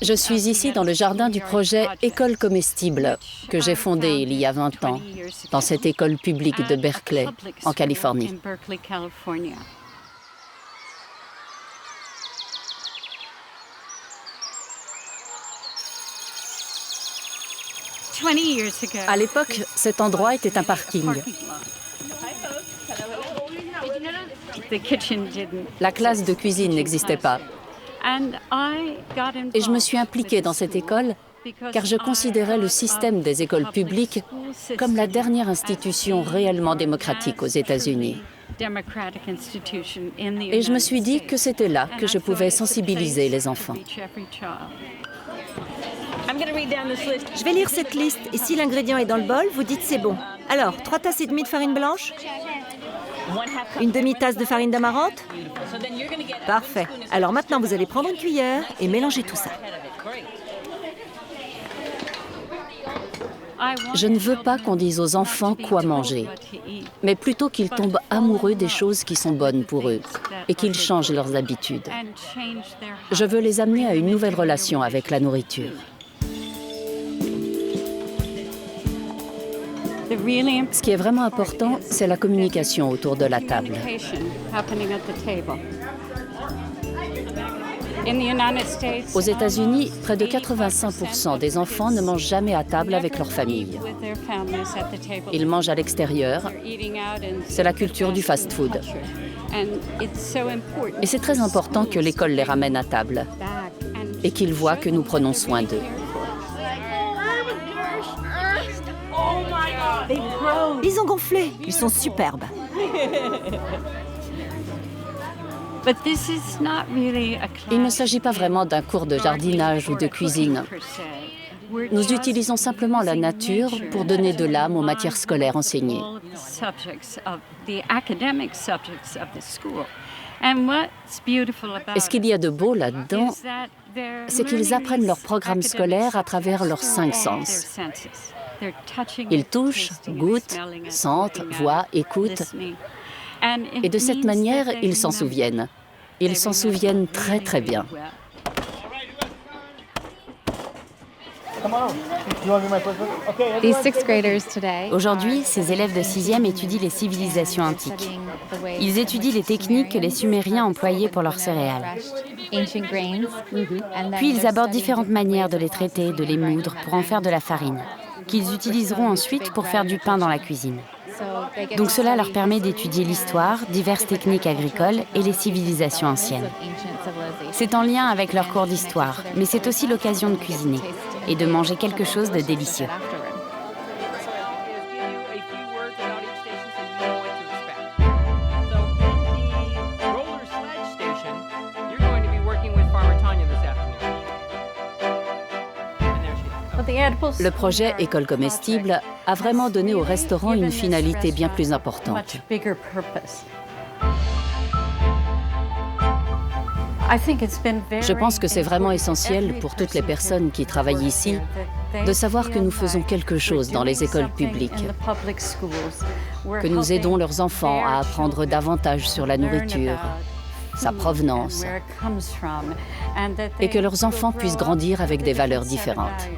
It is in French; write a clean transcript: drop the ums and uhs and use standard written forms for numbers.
Je suis ici dans le jardin du projet École comestible que j'ai fondé il y a 20 ans, dans cette école publique de Berkeley, en Californie. À l'époque, cet endroit était un parking. La classe de cuisine n'existait pas. Et je me suis impliquée dans cette école car je considérais le système des écoles publiques comme la dernière institution réellement démocratique aux États-Unis. Et je me suis dit que c'était là que je pouvais sensibiliser les enfants. Je vais lire cette liste et si l'ingrédient est dans le bol, vous dites c'est bon. Alors, 3 tasses et demie de farine blanche, une demi-tasse de farine d'amarante. Parfait. Alors maintenant, vous allez prendre une cuillère et mélanger tout ça. Je ne veux pas qu'on dise aux enfants quoi manger, mais plutôt qu'ils tombent amoureux des choses qui sont bonnes pour eux et qu'ils changent leurs habitudes. Je veux les amener à une nouvelle relation avec la nourriture. Ce qui est vraiment important, c'est la communication autour de la table. Aux États-Unis, près de 85% des enfants ne mangent jamais à table avec leur famille. Ils mangent à l'extérieur. C'est la culture du fast-food. Et c'est très important que l'école les ramène à table et qu'ils voient que nous prenons soin d'eux. Ils ont gonflé. Ils sont superbes. Il ne s'agit pas vraiment d'un cours de jardinage ou de cuisine. Nous utilisons simplement la nature pour donner de l'âme aux matières scolaires enseignées. Et ce qu'il y a de beau là-dedans, c'est qu'ils apprennent leur programme scolaire à travers leurs 5 sens. Ils touchent, goûtent, sentent, voient, écoutent. Et de cette manière, ils s'en souviennent. Ils s'en souviennent très très bien. Aujourd'hui, ces élèves de 6e étudient les civilisations antiques. Ils étudient les techniques que les Sumériens employaient pour leurs céréales. Puis ils abordent différentes manières de les traiter, de les moudre pour en faire de la farine, qu'ils utiliseront ensuite pour faire du pain dans la cuisine. Donc cela leur permet d'étudier l'histoire, diverses techniques agricoles et les civilisations anciennes. C'est en lien avec leur cours d'histoire, mais c'est aussi l'occasion de cuisiner et de manger quelque chose de délicieux. Le projet École comestible a vraiment donné au restaurant une finalité bien plus importante. Je pense que c'est vraiment essentiel pour toutes les personnes qui travaillent ici de savoir que nous faisons quelque chose dans les écoles publiques, que nous aidons leurs enfants à apprendre davantage sur la nourriture, sa provenance, et que leurs enfants puissent grandir avec des valeurs différentes.